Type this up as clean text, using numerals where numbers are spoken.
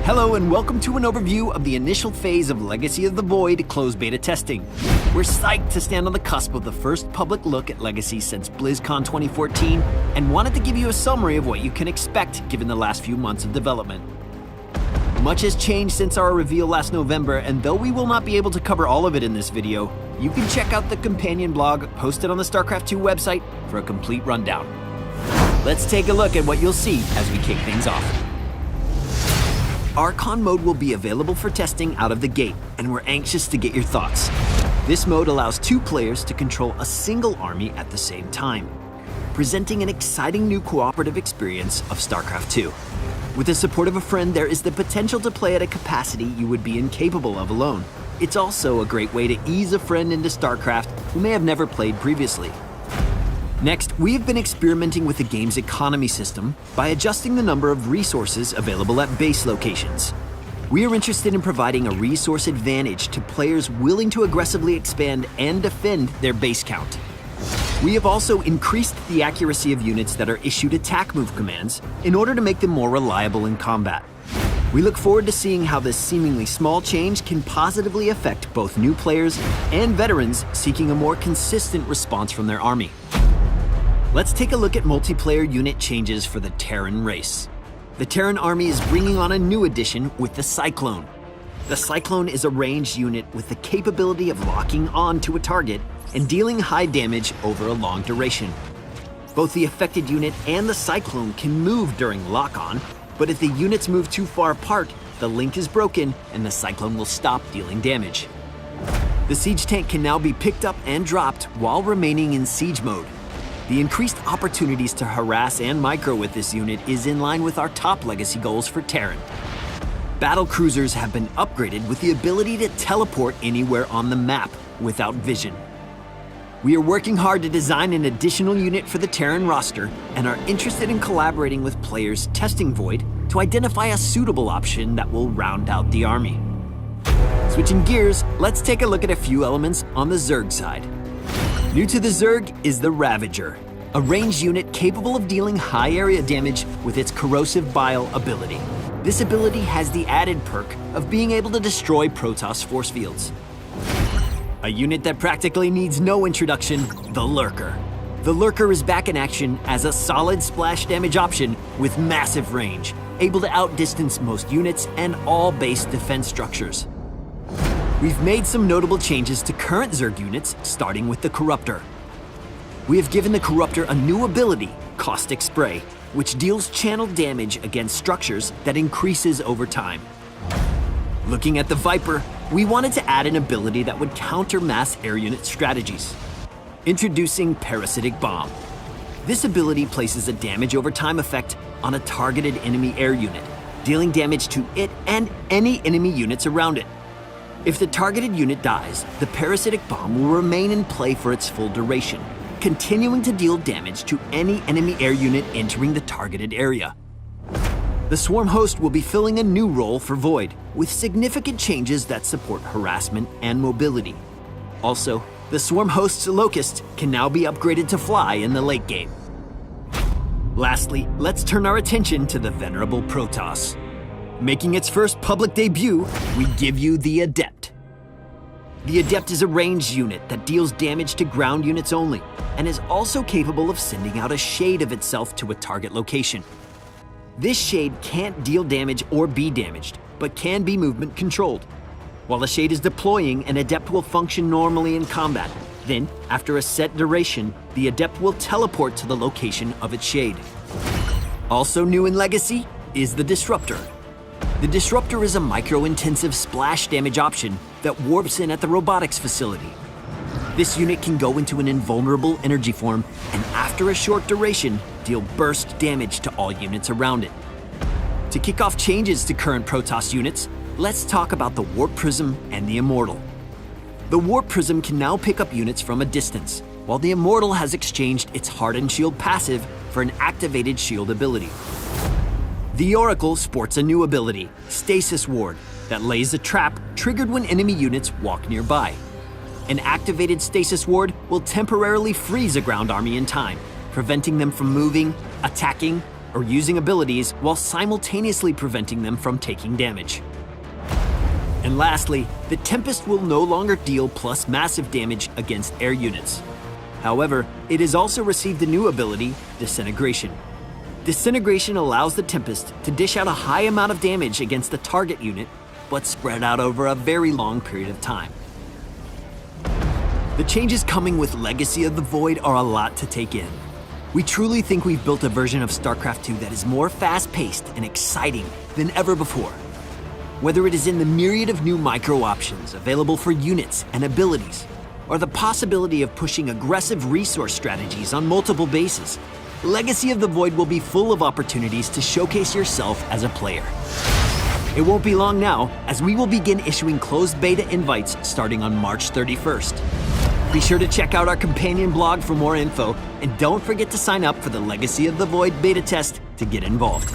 Hello and welcome to an overview of the initial phase of Legacy of the Void closed beta testing. We're psyched to stand on the cusp of the first public look at Legacy since BlizzCon 2014 and wanted to give you a summary of what you can expect given the last few months of development. Much has changed since our reveal last November, and though we will not be able to cover all of it in this video, you can check out the companion blog posted on the StarCraft II website for a complete rundown. Let's take a look at what you'll see as we kick things off. Archon mode will be available for testing out of the gate, and we're anxious to get your thoughts. This mode allows 2 players to control a single army at the same time, presenting an exciting new cooperative experience of StarCraft II. With the support of a friend, there is the potential to play at a capacity you would be incapable of alone. It's also a great way to ease a friend into StarCraft who may have never played previously. Next, we have been experimenting with the game's economy system by adjusting the number of resources available at base locations. We are interested in providing a resource advantage to players willing to aggressively expand and defend their base count. We have also increased the accuracy of units that are issued attack move commands in order to make them more reliable in combat. We look forward to seeing how this seemingly small change can positively affect both new players and veterans seeking a more consistent response from their army. Let's take a look at multiplayer unit changes for the Terran race. The Terran army is bringing on a new addition with the Cyclone. The Cyclone is a ranged unit with the capability of locking on to a target and dealing high damage over a long duration. Both the affected unit and the Cyclone can move during lock-on, but if the units move too far apart, the link is broken and the Cyclone will stop dealing damage. The siege tank can now be picked up and dropped while remaining in siege mode. The increased opportunities to harass and micro with this unit is in line with our top legacy goals for Terran. Battle cruisers have been upgraded with the ability to teleport anywhere on the map without vision. We are working hard to design an additional unit for the Terran roster and are interested in collaborating with players testing Void to identify a suitable option that will round out the army. Switching gears, let's take a look at a few elements on the Zerg side. New to the Zerg is the Ravager, a ranged unit capable of dealing high area damage with its corrosive bile ability. This ability has the added perk of being able to destroy Protoss force fields. A unit that practically needs no introduction, the Lurker. The Lurker is back in action as a solid splash damage option with massive range, able to outdistance most units and all base defense structures. We've made some notable changes to current Zerg units, starting with the Corruptor. We have given the Corruptor a new ability, Caustic Spray, which deals channeled damage against structures that increases over time. Looking at the Viper, we wanted to add an ability that would counter mass air unit strategies. Introducing Parasitic Bomb. This ability places a damage over time effect on a targeted enemy air unit, dealing damage to it and any enemy units around it. If the targeted unit dies, the Parasitic Bomb will remain in play for its full duration, continuing to deal damage to any enemy air unit entering the targeted area. The Swarm Host will be filling a new role for Void, with significant changes that support harassment and mobility. Also, the Swarm Host's Locust can now be upgraded to fly in the late game. Lastly, let's turn our attention to the venerable Protoss. Making its first public debut, we give you the Adept. The Adept is a ranged unit that deals damage to ground units only, and is also capable of sending out a shade of itself to a target location. This shade can't deal damage or be damaged, but can be movement controlled. While the shade is deploying, an Adept will function normally in combat. Then, after a set duration, the Adept will teleport to the location of its shade. Also new in Legacy is the Disruptor. The Disruptor is a micro-intensive splash damage option that warps in at the robotics facility. This unit can go into an invulnerable energy form and after a short duration, deal burst damage to all units around it. To kick off changes to current Protoss units, let's talk about the Warp Prism and the Immortal. The Warp Prism can now pick up units from a distance, while the Immortal has exchanged its Hardened Shield passive for an activated shield ability. The Oracle sports a new ability, Stasis Ward, that lays a trap triggered when enemy units walk nearby. An activated stasis ward will temporarily freeze a ground army in time, preventing them from moving, attacking, or using abilities while simultaneously preventing them from taking damage. And lastly, the Tempest will no longer deal plus massive damage against air units. However, it has also received a new ability, Disintegration. Disintegration allows the Tempest to dish out a high amount of damage against the target unit, but spread out over a very long period of time. The changes coming with Legacy of the Void are a lot to take in. We truly think we've built a version of StarCraft II that is more fast-paced and exciting than ever before. Whether it is in the myriad of new micro options available for units and abilities, or the possibility of pushing aggressive resource strategies on multiple bases, Legacy of the Void will be full of opportunities to showcase yourself as a player. It won't be long now, as we will begin issuing closed beta invites starting on March 31st. Be sure to check out our companion blog for more info, and don't forget to sign up for the Legacy of the Void beta test to get involved.